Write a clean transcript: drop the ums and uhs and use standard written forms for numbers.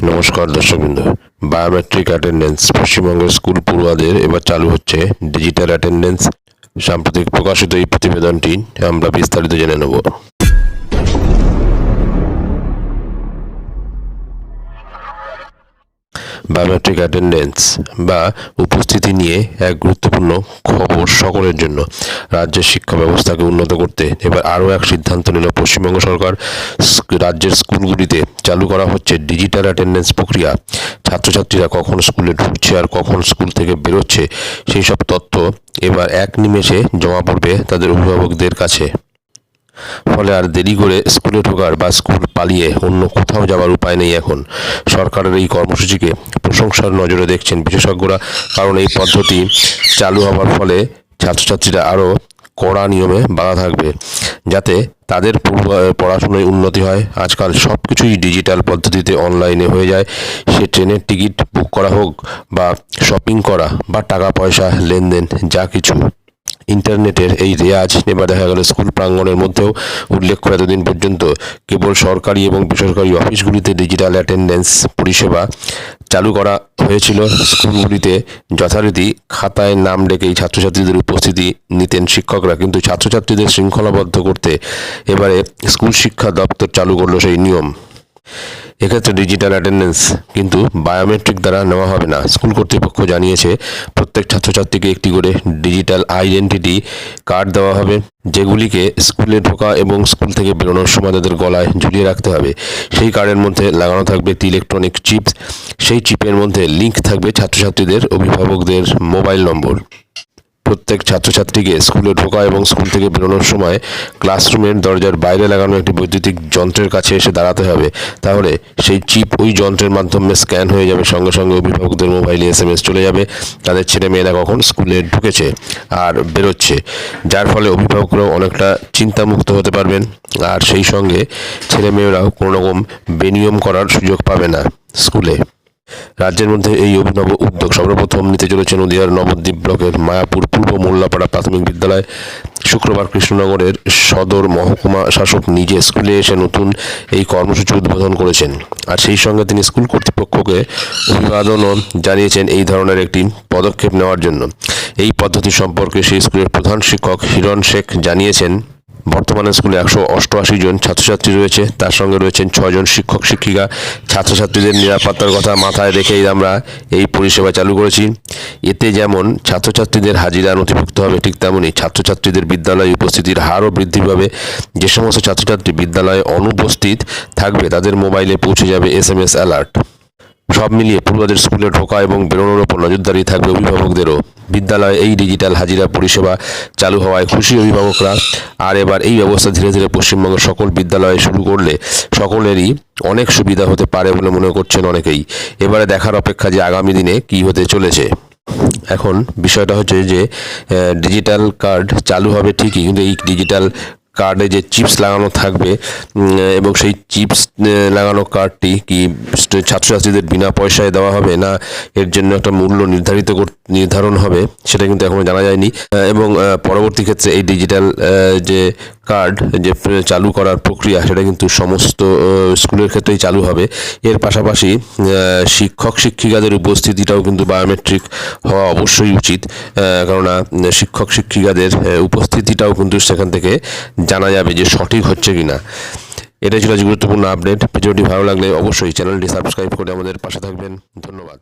নমস্কার দর্শকবৃন্দ। Biometric attendance পশ্চিমবঙ্গের স্কুল পড়ুয়াদের এবার চালু হচ্ছে ডিজিটাল অ্যাটেন্ডেন্স। সাম্প্রতিক প্রকাশিত এই প্রতিবেদনটি আমরা বিস্তারিত জেনে নেব। বায়োমেট্রিক অ্যাটেন্ডেন্স বা উপস্থিতি নিয়ে এক গুরুত্বপূর্ণ খবর সকলের জন্য। রাজ্যের শিক্ষা ব্যবস্থাকে উন্নত করতে এবার আরও এক সিদ্ধান্ত নিল পশ্চিমবঙ্গ সরকার। রাজ্যের স্কুলগুলিতে চালু করা হচ্ছে ডিজিটাল অ্যাটেন্ডেন্স প্রক্রিয়া। ছাত্রছাত্রীরা কখন স্কুলে ঢুকছে আর কখন স্কুল থেকে বেরোচ্ছে সেই সব তথ্য এবার এক নিমেষে জমা পড়বে তাদের অভিভাবকদের কাছে। ফলে আর দেরি করে স্কুলে ঢোকার বা স্কুল পালিয়ে অন্য কোথাও যাওয়ার উপায় নেই। এখন সরকারের এই কর্মসূচিকে প্রশংসার নজরে দেখছেন বিশেষজ্ঞরা, কারণ এই পদ্ধতি চালু হওয়ার ফলে ছাত্রছাত্রীরা আরও কড়া নিয়মে বাধা থাকবে, যাতে তাদের পড়াশোনায় উন্নতি হয়। আজকাল সব কিছুই ডিজিটাল পদ্ধতিতে অনলাইনে হয়ে যায়। সে ট্রেনের টিকিট বুক করা হোক বা শপিং করা বা টাকা পয়সা লেনদেন, যা কিছু ইন্টারনেটের এই রেয়াজ এবার দেখা গেল স্কুল প্রাঙ্গণের মধ্যেও। উল্লেখ্য, এতদিন পর্যন্ত কেবল সরকারি এবং বেসরকারি অফিসগুলিতে ডিজিটাল অ্যাটেন্ডেন্স পরিষেবা চালু করা হয়েছিল। স্কুলগুলিতে যথারীতি খাতায় নাম ডেকেই ছাত্রছাত্রীদের উপস্থিতি নিতেন শিক্ষকরা, কিন্তু ছাত্রছাত্রীদের শৃঙ্খলাবদ্ধ করতে এবারে স্কুল শিক্ষা দপ্তর চালু করলো সেই নিয়ম। এক্ষেত্রে ডিজিটাল অ্যাটেন্ডেন্স কিন্তু বায়োমেট্রিক দ্বারা নেওয়া হবে না। স্কুল কর্তৃপক্ষ জানিয়েছে, প্রত্যেক ছাত্রছাত্রীকে একটি করে ডিজিটাল আইডেন্টিটি কার্ড দেওয়া হবে, যেগুলিকে স্কুলে ঢোকা এবং স্কুল থেকে বেরোনোর সময় তাদের গলায় ঝুলিয়ে রাখতে হবে। সেই কার্ডের মধ্যে লাগানো থাকবে একটি ইলেকট্রনিক চিপ। সেই চিপের মধ্যে লিঙ্ক থাকবে ছাত্রছাত্রীদের অভিভাবকদের মোবাইল নম্বর। প্রত্যেক ছাত্রছাত্রীকে স্কুলে ঢোকা এবং স্কুল থেকে বেরোনোর সময় ক্লাসরুমের দরজার বাইরে লাগানো একটি বৈদ্যুতিক যন্ত্রের কাছে এসে দাঁড়াতে হবে। তাহলে সেই চিপ ওই যন্ত্রের মাধ্যমে স্ক্যান হয়ে যাবে, সঙ্গে সঙ্গে অভিভাবকদের মোবাইলে SMS চলে যাবে তাদের ছেলেমেয়েরা কখন স্কুলে ঢুকেছে আর বেরোচ্ছে, যার ফলে অভিভাবকরাও অনেকটা চিন্তামুক্ত হতে পারবেন। আর সেই সঙ্গে ছেলেমেয়েরাও কোনো রকম বেনিয়ম করার সুযোগ পাবে না স্কুলে। রাজ্যের মধ্যে এই অভিনব উদ্যোগ সর্বপ্রথম নিতে চলেছে নদিয়ার নবদ্বীপ ব্লকের মায়াপুর পূর্ব মোল্লাপাড়া প্রাথমিক বিদ্যালয়। শুক্রবার কৃষ্ণনগরের সদর মহকুমা শাসক নিজে স্কুলে এসে নতুন এই কর্মসূচি উদ্বোধন করেছেন। আর সেই সঙ্গে তিনি স্কুল কর্তৃপক্ষকে অভিবাদনও জানিয়েছেন এই ধরনের একটি পদক্ষেপ নেওয়ার জন্য। এই পদ্ধতি সম্পর্কে সেই স্কুলের প্রধান শিক্ষক হিরণ শেখ জানিয়েছেন, বর্তমানে স্কুলে 188 জন ছাত্রছাত্রী রয়েছে, তার সঙ্গে রয়েছেন 6 জন শিক্ষক শিক্ষিকা। ছাত্রছাত্রীদের নিরাপত্তার কথা মাথায় রেখেই আমরা এই পরিষেবা চালু করেছি। এতে যেমন ছাত্রছাত্রীদের হাজিরা নথিভুক্ত হবে, ঠিক তেমনই ছাত্রছাত্রীদের বিদ্যালয়ে উপস্থিতির হারও বৃদ্ধি পাবে। যে সমস্ত ছাত্রছাত্রী বিদ্যালয়ে অনুপস্থিত থাকবে তাদের মোবাইলে পৌঁছে যাবে SMS অ্যালার্ট। সব মিলিয়ে পড়ুয়াদের স্কুলে ঢোকা এবং বেরোনোর ওপর নজরদারি থাকবে অভিভাবকদেরও। বিদ্যালয়ে এই ডিজিটাল হাজিরা পরিষেবা চালু হওয়ায় খুশি অভিভাবকরা। আর এবার এই ব্যবস্থা ধীরে ধীরে পশ্চিমবঙ্গের সকল বিদ্যালয়ে শুরু করলে সকলেরই অনেক সুবিধা হতে পারে বলে মনে করছেন অনেকেই। এবারে দেখার অপেক্ষা যে আগামী দিনে কি হতে চলেছে। এখন বিষয়টা হচ্ছে যে ডিজিটাল কার্ড চালু হবে ঠিকই, কিন্তু এই ডিজিটাল কার্ডে যে চিপস লাগানো থাকবে এবং সেই চিপস লাগানো কার্ডটি কি ছাত্রছাত্রীদের বিনা পয়সায় দেওয়া হবে, না এর জন্য একটা মূল্য নির্ধারণ হবে, সেটা কিন্তু এখনো জানা যায়নি। এবং পরবর্তী ক্ষেত্রে এই ডিজিটাল যে কার্ড যে চালু করার প্রক্রিয়া, সেটা কিন্তু সমস্ত স্কুলের ক্ষেত্রেই চালু হবে। এর পাশাপাশি শিক্ষক শিক্ষিকাদের উপস্থিতিটাও কিন্তু বায়োমেট্রিক হওয়া অবশ্যই উচিত, কেননা শিক্ষক শিক্ষিকাদের উপস্থিতিটাও কিন্তু সেখান থেকে জানা যাবে যে সঠিক হচ্ছে কিনা। এটাই ছিল গুরুত্বপূর্ণ আপডেট। ভিডিওটি ভালো লাগলে অবশ্যই চ্যানেলটি সাবস্ক্রাইব করে আমাদের পাশে থাকবেন। ধন্যবাদ।